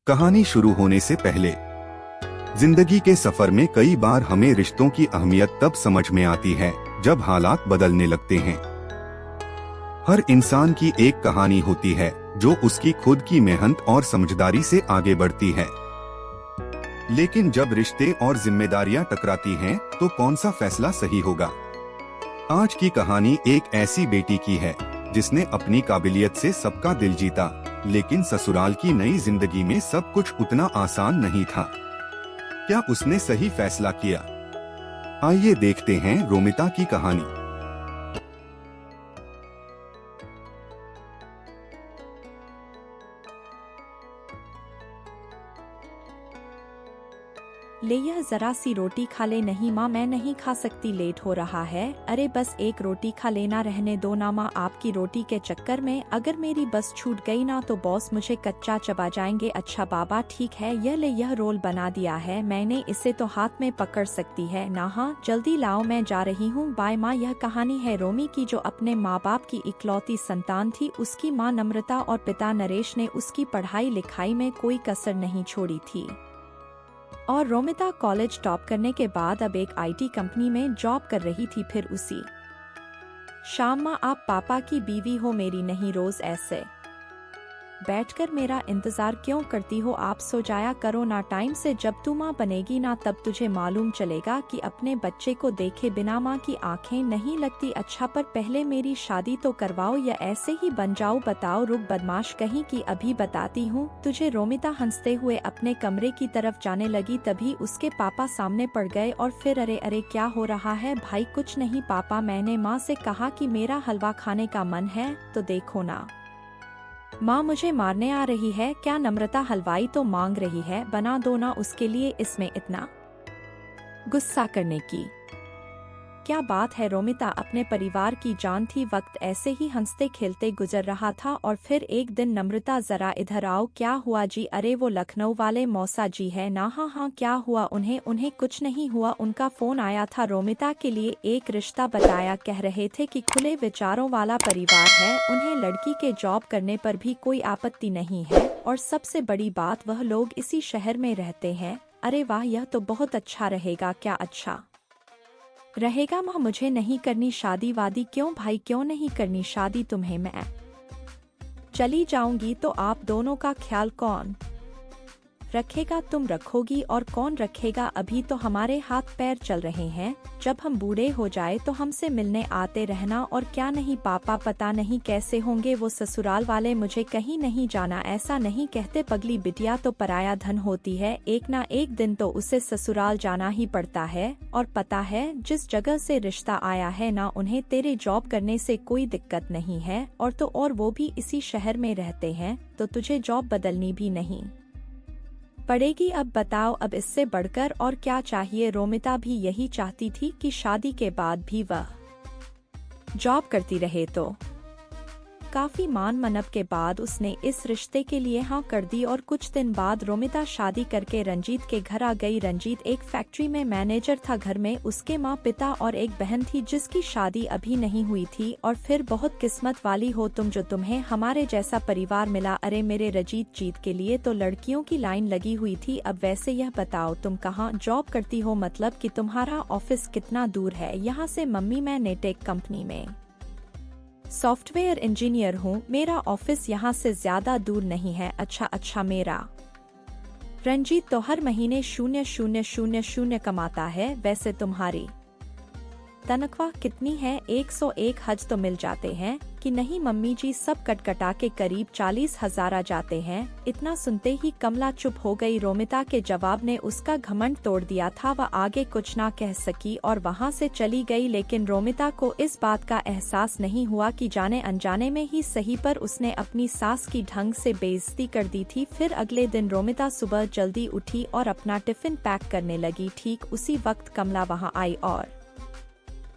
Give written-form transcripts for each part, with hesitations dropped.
कहानी शुरू होने से पहले जिंदगी के सफर में कई बार हमें रिश्तों की अहमियत तब समझ में आती है जब हालात बदलने लगते हैं। हर इंसान की एक कहानी होती है जो उसकी खुद की मेहनत और समझदारी से आगे बढ़ती है। लेकिन जब रिश्ते और जिम्मेदारियां टकराती हैं, तो कौन सा फैसला सही होगा? आज की कहानी एक ऐसी बेटी की है जिसने अपनी काबिलियत से सबका दिल जीता, लेकिन ससुराल की नई जिंदगी में सब कुछ उतना आसान नहीं था। क्या उसने सही फैसला किया? आइए देखते हैं रोमिता की कहानी। ले यह जरा सी रोटी खा ले। नहीं माँ, मैं नहीं खा सकती, लेट हो रहा है। अरे बस एक रोटी खा लेना, रहने दो ना माँ। आपकी रोटी के चक्कर में अगर मेरी बस छूट गई ना तो बॉस मुझे कच्चा चबा जाएंगे। अच्छा बाबा ठीक है, यह ले, यह रोल बना दिया है मैंने, इसे तो हाथ में पकड़ सकती है ना। हाँ जल्दी लाओ, मैं जा रही हूँ, बाय माँ। यह कहानी है रोमी की, जो अपने माँ बाप की इकलौती संतान थी। उसकी माँ नम्रता और पिता नरेश ने उसकी पढ़ाई लिखाई में कोई कसर नहीं छोड़ी थी और रोमिता कॉलेज टॉप करने के बाद अब एक आईटी कंपनी में जॉब कर रही थी। फिर उसी शाम माँ, आप पापा की बीवी हो मेरी, नहीं रोज ऐसे बैठकर मेरा इंतजार क्यों करती हो? आप सो जाया करो ना टाइम से। जब तू माँ बनेगी ना तब तुझे मालूम चलेगा कि अपने बच्चे को देखे बिना माँ की आंखें नहीं लगती। अच्छा पर पहले मेरी शादी तो करवाओ या ऐसे ही बन जाओ, बताओ। रुक बदमाश कहीं की, अभी बताती हूँ तुझे। रोमिता हंसते हुए अपने कमरे की तरफ जाने लगी, तभी उसके पापा सामने पड़ गए और फिर अरे अरे क्या हो रहा है भाई? कुछ नहीं पापा, मैंने माँ से कहा कि मेरा हलवा खाने का मन है तो देखो ना माँ, मुझे मारने आ रही है क्या? नम्रता हलवाई तो मांग रही है, बना दो ना उसके लिए, इसमें इतना गुस्सा करने की क्या बात है? रोमिता अपने परिवार की जान थी। वक्त ऐसे ही हंसते खेलते गुजर रहा था और फिर एक दिन, नम्रता जरा इधर आओ। क्या हुआ जी? अरे वो लखनऊ वाले मौसा जी है ना? हाँ हाँ, क्या हुआ उन्हें? उन्हें कुछ नहीं हुआ, उनका फोन आया था, रोमिता के लिए एक रिश्ता बताया। कह रहे थे कि खुले विचारों वाला परिवार है, उन्हें लड़की के जॉब करने पर भी कोई आपत्ति नहीं है और सबसे बड़ी बात, वह लोग इसी शहर में रहते हैं। अरे वाह, यह तो बहुत अच्छा रहेगा। क्या अच्छा रहेगा माँ? मुझे नहीं करनी शादी वादी। क्यों भाई, क्यों नहीं करनी शादी तुम्हें? मैं चली जाऊंगी तो आप दोनों का ख्याल कौन रखेगा? तुम रखोगी और कौन रखेगा? अभी तो हमारे हाथ पैर चल रहे हैं, जब हम बूढ़े हो जाए तो हमसे मिलने आते रहना। और क्या नहीं पापा, पता नहीं कैसे होंगे वो ससुराल वाले, मुझे कहीं नहीं जाना। ऐसा नहीं कहते, पगली बिटिया तो पराया धन होती है, एक ना एक दिन तो उसे ससुराल जाना ही पड़ता है। और पता है जिस जगह से रिश्ता आया है ना, उन्हें तेरे जॉब करने से कोई दिक्कत नहीं है, और वो भी इसी शहर में रहते हैं, तो तुझे जॉब बदलनी भी नहीं पड़ेगी। अब बताओ, अब इससे बढ़कर और क्या चाहिए? रोमिता भी यही चाहती थी कि शादी के बाद भी वह जॉब करती रहे। तो काफी मान मनप के बाद उसने इस रिश्ते के लिए हाँ कर दी और कुछ दिन बाद रोमिता शादी करके रंजीत के घर आ गई। रंजीत एक फैक्ट्री में मैनेजर था। घर में उसके माँ पिता और एक बहन थी जिसकी शादी अभी नहीं हुई थी। और फिर बहुत किस्मत वाली हो तुम जो तुम्हें हमारे जैसा परिवार मिला। अरे मेरे रंजीत जीत के लिए तो लड़कियों की लाइन लगी हुई थी। अब वैसे यह बताओ, तुम कहाँ जॉब करती हो? मतलब कि तुम्हारा ऑफिस कितना दूर है यहाँ से? मम्मी मैं नेटेक कंपनी में सॉफ्टवेयर इंजीनियर हूँ, मेरा ऑफिस यहाँ से ज्यादा दूर नहीं है। अच्छा अच्छा, मेरा रंजीत तो हर महीने 0,000 कमाता है। वैसे तुम्हारी तनख्वाह कितनी है? 101 हज तो मिल जाते हैं कि नहीं मम्मी जी? सब कटकटा के करीब 40,000 आ जाते हैं। इतना सुनते ही कमला चुप हो गई। रोमिता के जवाब ने उसका घमंड तोड़ दिया था। वह आगे कुछ ना कह सकी और वहां से चली गई। लेकिन रोमिता को इस बात का एहसास नहीं हुआ कि जाने अनजाने में ही सही पर उसने अपनी सास की ढंग से बेइज्जती कर दी थी। फिर अगले दिन रोमिता सुबह जल्दी उठी और अपना टिफिन पैक करने लगी। ठीक उसी वक्त कमला वहां आई और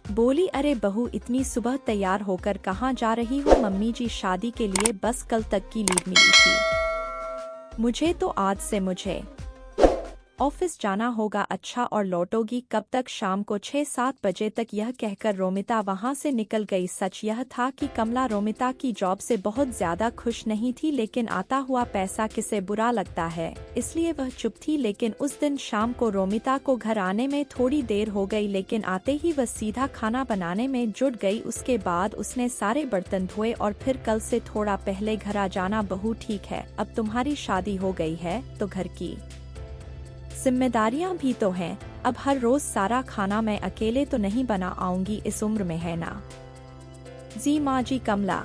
बोली, अरे बहू इतनी सुबह तैयार होकर कहाँ जा रही हो? मम्मी जी शादी के लिए बस कल तक की लीव मिली थी मुझे, तो आज से मुझे ऑफिस जाना होगा। अच्छा, और लौटोगी कब तक? शाम को 6-7 बजे तक। यह कहकर रोमिता वहां से निकल गई। सच यह था कि कमला रोमिता की जॉब से बहुत ज्यादा खुश नहीं थी, लेकिन आता हुआ पैसा किसे बुरा लगता है, इसलिए वह चुप थी। लेकिन उस दिन शाम को रोमिता को घर आने में थोड़ी देर हो गई, लेकिन आते ही वह सीधा खाना बनाने में जुट गई। उसके बाद उसने सारे बर्तन धोए और फिर कल से थोड़ा पहले घर आ जाना। बहू ठीक है, अब तुम्हारी शादी हो गई है तो घर की जिम्मेदारियां भी तो हैं। अब हर रोज सारा खाना मैं अकेले तो नहीं बना आऊंगी, इस उम्र में है ना। जी माँ जी। कमला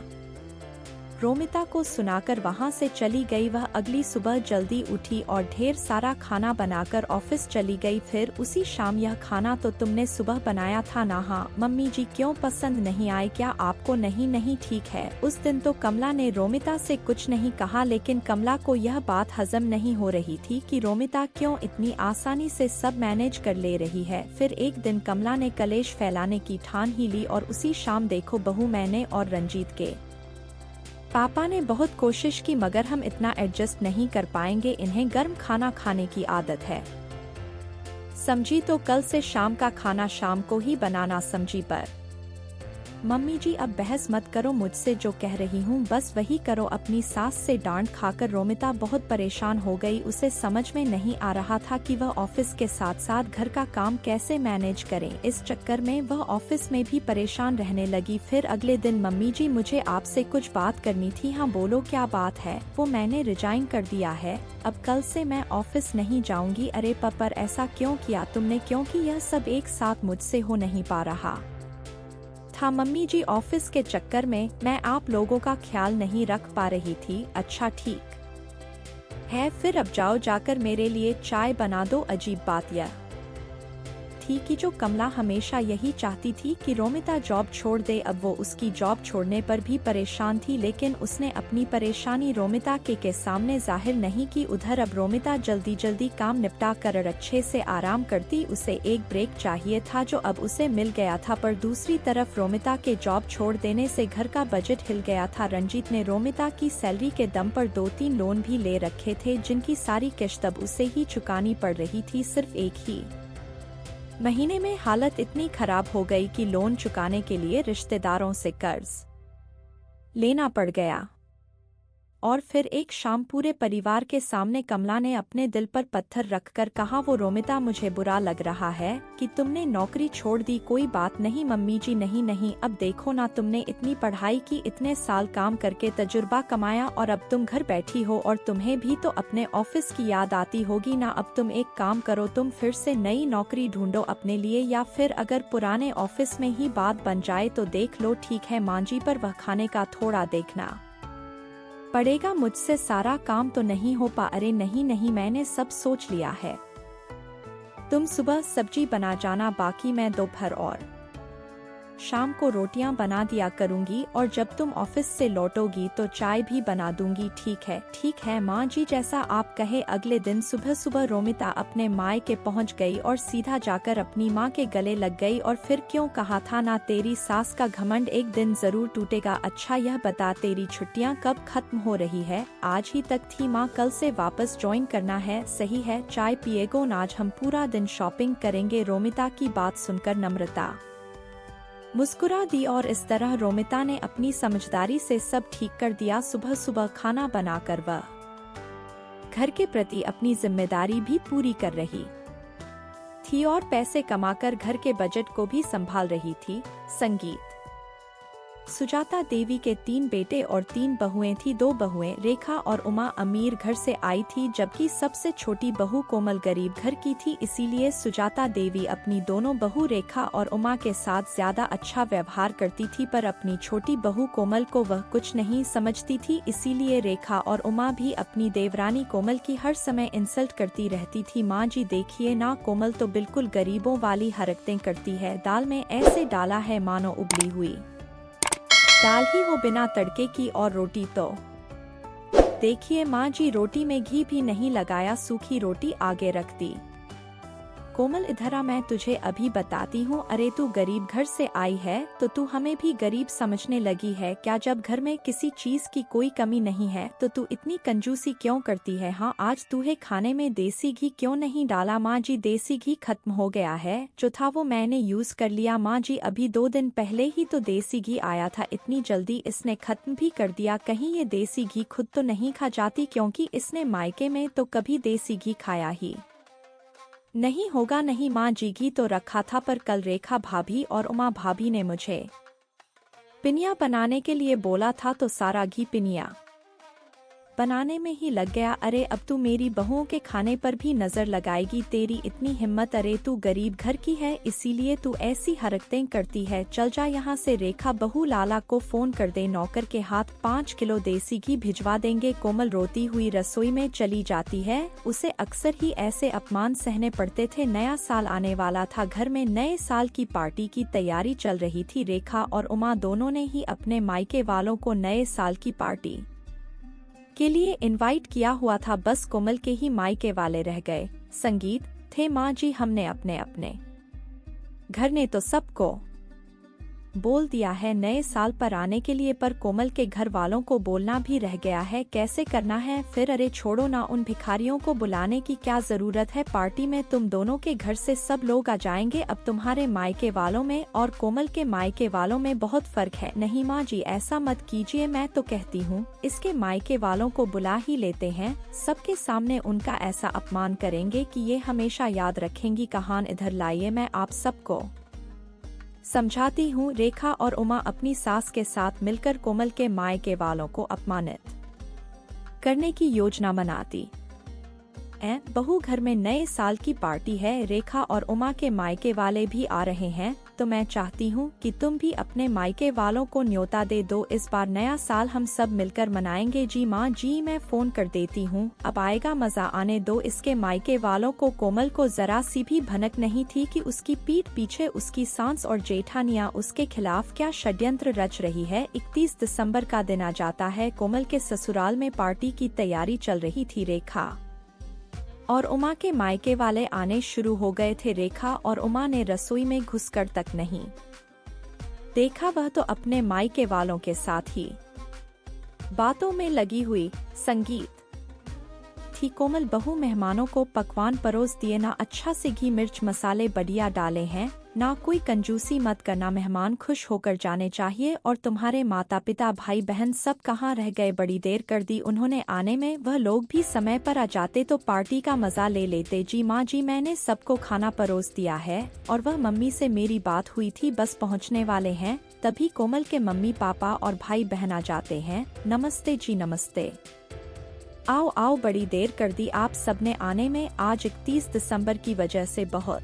रोमिता को सुनाकर वहां से चली गई। वह अगली सुबह जल्दी उठी और ढेर सारा खाना बनाकर ऑफिस चली गई। फिर उसी शाम, यह खाना तो तुमने सुबह बनाया था ना? हाँ मम्मी जी। क्यों, पसंद नहीं आए क्या आपको? नहीं नहीं ठीक है। उस दिन तो कमला ने रोमिता से कुछ नहीं कहा, लेकिन कमला को यह बात हजम नहीं हो रही थी कि रोमिता क्यों इतनी आसानी से सब मैनेज कर ले रही है। फिर एक दिन कमला ने कलेश फैलाने की ठान ही ली और उसी शाम देखो बहू, मैंने और रंजीत के पापा ने बहुत कोशिश की, मगर हम इतना एडजस्ट नहीं कर पाएंगे। इन्हें गर्म खाना खाने की आदत है, समझी? तो कल से शाम का खाना शाम को ही बनाना, समझी? पर मम्मी जी अब बहस मत करो मुझसे, जो कह रही हूँ बस वही करो। अपनी सास से डांट खाकर रोमिता बहुत परेशान हो गई। उसे समझ में नहीं आ रहा था कि वह ऑफिस के साथ साथ घर का काम कैसे मैनेज करे। इस चक्कर में वह ऑफिस में भी परेशान रहने लगी। फिर अगले दिन, मम्मी जी मुझे आपसे कुछ बात करनी थी। हाँ बोलो, क्या बात है? वो मैंने रिजाइन कर दिया है, अब कल से मैं ऑफिस नहीं जाऊंगी। अरे पर ऐसा क्यों किया तुमने? क्योंकि यह सब एक साथ मुझसे हो नहीं पा रहा था मम्मी जी। ऑफिस के चक्कर में मैं आप लोगों का ख्याल नहीं रख पा रही थी। अच्छा ठीक है, फिर अब जाओ, जाकर मेरे लिए चाय बना दो। अजीब बात यह थी कि जो कमला हमेशा यही चाहती थी कि रोमिता जॉब छोड़ दे, अब वो उसकी जॉब छोड़ने पर भी परेशान थी। लेकिन उसने अपनी परेशानी रोमिता के सामने जाहिर नहीं की। उधर अब रोमिता जल्दी जल्दी काम निपटा कर अच्छे से आराम करती। उसे एक ब्रेक चाहिए था, जो अब उसे मिल गया था। पर दूसरी तरफ रोमिता के जॉब छोड़ देने से घर का बजट हिल गया था। रंजीत ने रोमिता की सैलरी के दम पर 2-3 लोन भी ले रखे थे, जिनकी सारी किश्त अब उसे ही चुकानी पड़ रही थी। सिर्फ एक ही महीने में हालत इतनी खराब हो गई कि लोन चुकाने के लिए रिश्तेदारों से कर्ज लेना पड़ गया। और फिर एक शाम पूरे परिवार के सामने कमला ने अपने दिल पर पत्थर रखकर कहा, वो रोमिता, मुझे बुरा लग रहा है कि तुमने नौकरी छोड़ दी। कोई बात नहीं मम्मी जी, नहीं नहीं, अब देखो ना, तुमने इतनी पढ़ाई की, इतने साल काम करके तजुर्बा कमाया, और अब तुम घर बैठी हो और तुम्हें भी तो अपने ऑफिस की याद आती होगी ना। अब तुम एक काम करो, तुम फिर से नई नौकरी ढूंढो अपने लिए, या फिर अगर पुराने ऑफिस में ही बात बन जाए तो देख लो। ठीक है माँ जी, पर वह खाने का थोड़ा देखना पड़ेगा, मुझसे सारा काम तो नहीं हो पा। अरे नहीं नहीं, मैंने सब सोच लिया है। तुम सुबह सब्जी बना जाना, बाकी मैं दोपहर और शाम को रोटियां बना दिया करूंगी, और जब तुम ऑफिस से लौटोगी तो चाय भी बना दूंगी। ठीक है माँ जी, जैसा आप कहे। अगले दिन सुबह सुबह रोमिता अपने मायके पहुंच गई और सीधा जाकर अपनी माँ के गले लग गई। और फिर क्यों कहा था ना, तेरी सास का घमंड एक दिन जरूर टूटेगा। अच्छा यह बता, तेरी छुट्टियाँ कब खत्म हो रही है? आज ही तक थी माँ, कल से वापस ज्वाइन करना है। सही है, चाय पिएगो ना, आज हम पूरा दिन शॉपिंग करेंगे। रोमिता की बात सुनकर नम्रता मुस्कुरा दी, और इस तरह रोमिता ने अपनी समझदारी से सब ठीक कर दिया। सुबह सुबह खाना बनाकर वह घर के प्रति अपनी जिम्मेदारी भी पूरी कर रही थी और पैसे कमाकर घर के बजट को भी संभाल रही थी। संगीत सुजाता देवी के 3 बेटे और 3 बहुएं थी। 2 बहुएं रेखा और उमा अमीर घर से आई थी, जबकि सबसे छोटी बहू कोमल गरीब घर की थी। इसीलिए सुजाता देवी अपनी दोनों बहू रेखा और उमा के साथ ज्यादा अच्छा व्यवहार करती थी, पर अपनी छोटी बहू कोमल को वह कुछ नहीं समझती थी। इसीलिए रेखा और उमा भी अपनी देवरानी कोमल की हर समय इंसल्ट करती रहती थी। माँ जी देखिए ना, कोमल तो बिल्कुल गरीबों वाली हरकतें करती है। दाल में ऐसे डाला है मानो उबली हुई दाल ही हो, बिना तड़के की। और रोटी तो देखिए माँ जी, रोटी में घी भी नहीं लगाया, सूखी रोटी आगे रख दी। कोमल इधर आ, मैं तुझे अभी बताती हूँ। अरे तू गरीब घर से आई है तो तू हमें भी गरीब समझने लगी है क्या? जब घर में किसी चीज की कोई कमी नहीं है तो तू इतनी कंजूसी क्यों करती है? हाँ, आज तूहे खाने में देसी घी क्यों नहीं डाला? माँ जी, देसी घी खत्म हो गया है, जो था वो मैंने यूज कर लिया। माँ जी, अभी 2 दिन पहले ही तो देसी घी आया था, इतनी जल्दी इसने खत्म भी कर दिया। कहीं ये देसी घी खुद तो नहीं खा जाती, क्योंकि इसने मायके में तो कभी देसी घी खाया ही नहीं होगा। नहीं माँ जी, घी तो रखा था, पर कल रेखा भाभी और उमा भाभी ने मुझे पिनिया बनाने के लिए बोला था तो सारा घी पिनिया बनाने में ही लग गया। अरे अब तू मेरी बहुओं के खाने पर भी नजर लगाएगी? तेरी इतनी हिम्मत? अरे तू गरीब घर की है, इसीलिए तू ऐसी हरकतें करती है। चल जा यहाँ से। रेखा बहू, लाला को फोन कर दे, नौकर के हाथ 5 किलो देसी घी भिजवा देंगे। कोमल रोती हुई रसोई में चली जाती है। उसे अक्सर ही ऐसे अपमान सहने पड़ते थे। नया साल आने वाला था, घर में नए साल की पार्टी की तैयारी चल रही थी। रेखा और उमा दोनों ने ही अपने मायके वालों को नए साल की पार्टी के लिए इनवाइट किया हुआ था, बस कोमल के ही मायके वाले रह गए। संगीत थे। माँ जी, हमने अपने अपने घर ने तो सबको बोल दिया है नए साल पर आने के लिए, पर कोमल के घर वालों को बोलना भी रह गया है। कैसे करना है फिर? अरे छोड़ो ना, उन भिखारियों को बुलाने की क्या जरूरत है? पार्टी में तुम दोनों के घर से सब लोग आ जाएंगे। अब तुम्हारे मायके वालों में और कोमल के मायके वालों में बहुत फर्क है। नहीं माँ जी, ऐसा मत कीजिए, मैं तो कहती हूँ इसके मायके वालों को बुला ही लेते हैं। सबके सामने उनका ऐसा अपमान करेंगे कि ये हमेशा याद रखेंगी। कहान इधर लाइए, मैं आप सबको समझाती हूँ। रेखा और उमा अपनी सास के साथ मिलकर कोमल के मायके वालों को अपमानित करने की योजना बनाती। बहू, घर में नए साल की पार्टी है, रेखा और उमा के मायके वाले भी आ रहे हैं, तो मैं चाहती हूँ कि तुम भी अपने मायके वालों को न्योता दे दो। इस बार नया साल हम सब मिलकर मनाएंगे। जी माँ जी, मैं फोन कर देती हूँ, अब आएगा मजा, आने दो इसके मायके वालों को। कोमल को जरा सी भी भनक नहीं थी कि उसकी पीठ पीछे उसकी सास और जेठानिया उसके खिलाफ क्या षड्यंत्र रच रही है। 31 दिसंबर का दिन आ जाता है। कोमल के ससुराल में पार्टी की तैयारी चल रही थी। रेखा और उमा के मायके वाले आने शुरू हो गए थे। रेखा और उमा ने रसोई में घुसकर तक नहीं देखा, वह तो अपने मायके वालों के साथ ही बातों में लगी हुई। संगीत थी। कोमल बहू, मेहमानों को पकवान परोस दिए ना, अच्छा से घी मिर्च मसाले बढ़िया डाले हैं ना, कोई कंजूसी मत करना, मेहमान खुश होकर जाने चाहिए। और तुम्हारे माता पिता भाई बहन सब कहाँ रह गए? बड़ी देर कर दी उन्होंने आने में, वह लोग भी समय पर आ जाते तो पार्टी का मजा ले लेते। जी माँ जी, मैंने सबको खाना परोस दिया है, और वह मम्मी से मेरी बात हुई थी, बस पहुँचने वाले हैं। तभी कोमल के मम्मी पापा और भाई बहन आ जाते हैं। नमस्ते जी, नमस्ते, आओ आओ, बड़ी देर कर दी आप सबने आने में। आज 31 दिसंबर की वजह से बहुत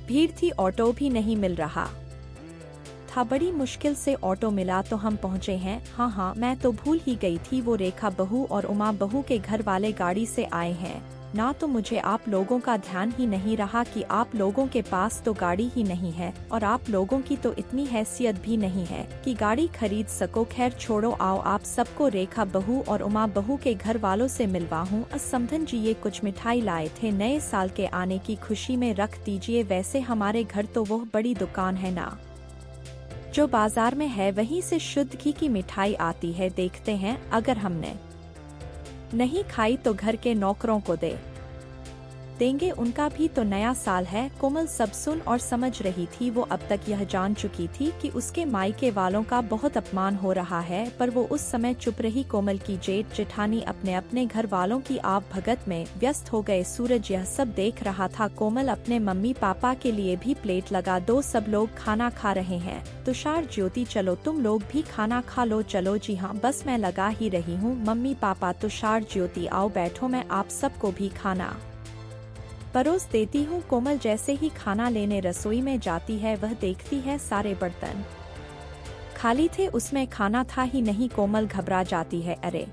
भीड़ थी, ऑटो भी नहीं मिल रहा था, बड़ी मुश्किल से ऑटो मिला तो हम पहुँचे हैं। हाँ, मैं तो भूल ही गई थी, वो रेखा बहू और उमा बहू के घर वाले गाड़ी से आए हैं ना, तो मुझे आप लोगों का ध्यान ही नहीं रहा कि आप लोगों के पास तो गाड़ी ही नहीं है, और आप लोगों की तो इतनी हैसियत भी नहीं है कि गाड़ी खरीद सको। खैर छोड़ो, आओ आप सबको रेखा बहू और उमा बहू के घर वालों से मिलवाऊं। समधन जी, ये कुछ मिठाई लाए थे, नए साल के आने की खुशी में, रख दीजिए। वैसे हमारे घर तो वो बड़ी दुकान है ना, जो बाजार में है, वहीं से शुद्ध घी की मिठाई आती है। देखते हैं, अगर हमने नहीं खाई तो घर के नौकरों को देंगे, उनका भी तो नया साल है। कोमल सब सुन और समझ रही थी। वो अब तक यह जान चुकी थी कि उसके मायके वालों का बहुत अपमान हो रहा है, पर वो उस समय चुप रही। कोमल की जेठ जेठानी अपने अपने घर वालों की आप भगत में व्यस्त हो गए। सूरज यह सब देख रहा था। कोमल अपने मम्मी पापा के लिए भी प्लेट लगा दो, सब लोग खाना खा रहे हैं। तुषार, ज्योति, चलो तुम लोग भी खाना खा लो। चलो जी हाँ, बस मैं लगा ही रही हूँ। मम्मी पापा, तुषार, ज्योति, आओ बैठो, मैं आप सबको भी खाना परोस देती हूँ। कोमल जैसे ही खाना लेने रसोई में जाती है, वह देखती है सारे बर्तन खाली थे, उसमें खाना था ही नहीं। कोमल घबरा जाती है, अरे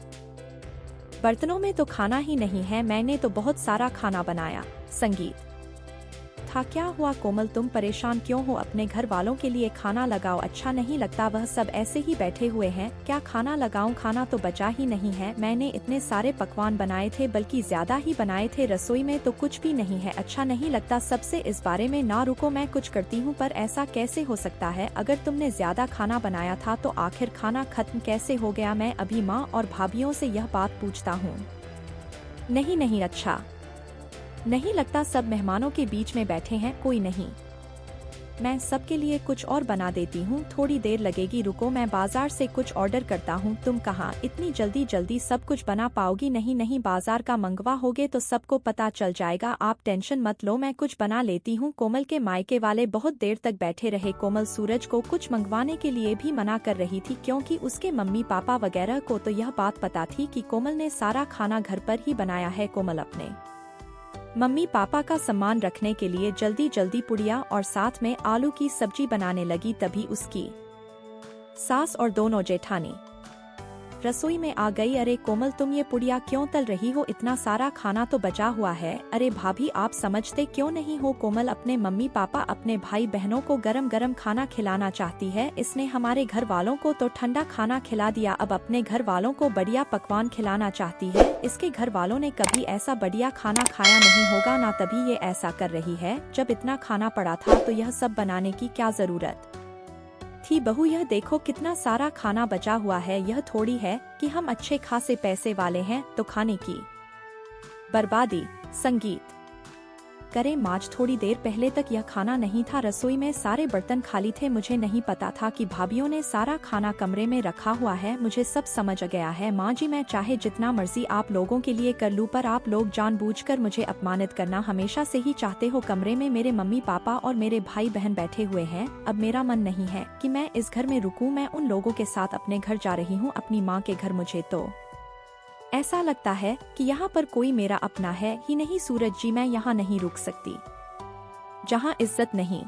बर्तनों में तो खाना ही नहीं है, मैंने तो बहुत सारा खाना बनाया। संगीत था। क्या हुआ कोमल, तुम परेशान क्यों हो? अपने घर वालों के लिए खाना लगाओ। अच्छा नहीं लगता, वह सब ऐसे ही बैठे हुए हैं। क्या खाना लगाऊं? खाना तो बचा ही नहीं है। मैंने इतने सारे पकवान बनाए थे, बल्कि ज्यादा ही बनाए थे। रसोई में तो कुछ भी नहीं है। अच्छा नहीं लगता। सबसे इस बारे में ना रुको, मैं कुछ करती हूँ। पर ऐसा कैसे हो सकता है? अगर तुमने ज्यादा खाना बनाया था तो आखिर खाना खत्म कैसे हो गया? मैं अभी माँ और भाभीियों से यह बात पूछता हूँ। नहीं नहीं, अच्छा नहीं लगता। सब मेहमानों के बीच में बैठे हैं, कोई नहीं। मैं सबके लिए कुछ और बना देती हूँ, थोड़ी देर लगेगी, रुको मैं बाजार से कुछ ऑर्डर करता हूँ। तुम कहाँ इतनी जल्दी सब कुछ बना पाओगी? नहीं नहीं, बाजार का मंगवा होगे तो सबको पता चल जाएगा। आप टेंशन मत लो, मैं कुछ बना लेती हूँ। कोमल के मायके वाले बहुत देर तक बैठे रहे। कोमल सूरज को कुछ मंगवाने के लिए भी मना कर रही थी, क्योंकि उसके मम्मी पापा वगैरह को तो यह बात पता थी कि कोमल ने सारा खाना घर पर ही बनाया है। कोमल अपने मम्मी पापा का सम्मान रखने के लिए जल्दी पुड़िया और साथ में आलू की सब्जी बनाने लगी। तभी उसकी सास और दोनों जेठानी रसोई में आ गई। अरे कोमल, तुम ये पुड़िया क्यों तल रही हो? इतना सारा खाना तो बचा हुआ है। अरे भाभी, आप समझते क्यों नहीं हो? कोमल अपने मम्मी पापा, अपने भाई बहनों को गरम गरम खाना खिलाना चाहती है। इसने हमारे घर वालों को तो ठंडा खाना खिला दिया, अब अपने घर वालों को बढ़िया पकवान खिलाना चाहती है। इसके घर वालों ने कभी ऐसा बढ़िया खाना खाया नहीं होगा ना, तभी ये ऐसा कर रही है। जब इतना खाना पड़ा था तो यह सब बनाने की क्या जरूरत थी? बहू, यह देखो कितना सारा खाना बचा हुआ है। यह थोड़ी है कि हम अच्छे खासे पैसे वाले हैं तो खाने की बर्बादी। संगीत करें माज, थोड़ी देर पहले तक यह खाना नहीं था। रसोई में सारे बर्तन खाली थे। मुझे नहीं पता था कि भाभीियों ने सारा खाना कमरे में रखा हुआ है। मुझे सब समझ गया है। माँ जी, मैं चाहे जितना मर्जी आप लोगों के लिए कर लूँ, पर आप लोग जानबूझकर मुझे अपमानित करना हमेशा से ही चाहते हो। कमरे में मेरे मम्मी पापा और मेरे भाई बहन बैठे हुए हैं। अब मेरा मन नहीं है कि मैं इस घर में रुकूं। मैं उन लोगों के साथ अपने घर जा रही हूँ, अपनी माँ के घर। मुझे तो ऐसा लगता है कि यहाँ पर कोई मेरा अपना है ही नहीं। सूरज जी, मैं यहाँ नहीं रुक सकती। जहाँ इज्जत नहीं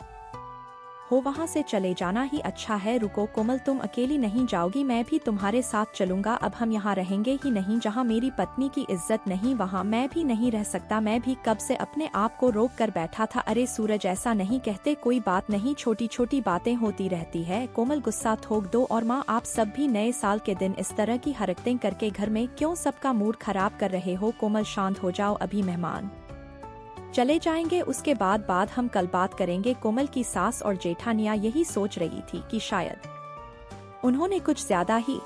हो वहाँ से चले जाना ही अच्छा है। रुको कोमल, तुम अकेली नहीं जाओगी, मैं भी तुम्हारे साथ चलूंगा। अब हम यहाँ रहेंगे ही नहीं। जहाँ मेरी पत्नी की इज्जत नहीं, वहाँ मैं भी नहीं रह सकता। मैं भी कब से अपने आप को रोक कर बैठा था। अरे सूरज, ऐसा नहीं कहते, कोई बात नहीं, छोटी छोटी बातें होती रहती है। कोमल, गुस्सा थोक दो। और माँ, आप सब भी नए साल के दिन इस तरह की हरकतें करके घर में क्यों सबका मूड खराब कर रहे हो? कोमल, शांत हो जाओ, अभी मेहमान चले जाएंगे, उसके बाद हम कल बात करेंगे। कोमल की सास और जेठानियां यही सोच रही थी कि शायद उन्होंने कुछ ज्यादा ही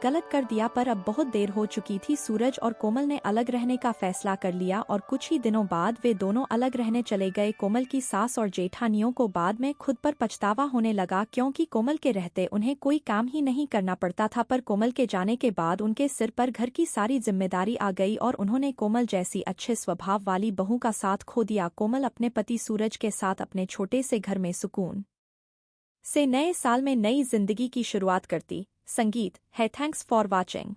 गलत कर दिया, पर अब बहुत देर हो चुकी थी। सूरज और कोमल ने अलग रहने का फैसला कर लिया और कुछ ही दिनों बाद वे दोनों अलग रहने चले गए। कोमल की सास और जेठानियों को बाद में खुद पर पछतावा होने लगा, क्योंकि कोमल के रहते उन्हें कोई काम ही नहीं करना पड़ता था। पर कोमल के जाने के बाद उनके सिर पर घर की सारी जिम्मेदारी आ गई और उन्होंने कोमल जैसी अच्छे स्वभाव वाली बहू का साथ खो दिया। कोमल अपने पति सूरज के साथ अपने छोटे से घर में सुकून से नए साल में नई जिंदगी की शुरुआत करती। संगीत है। Thanks for watching.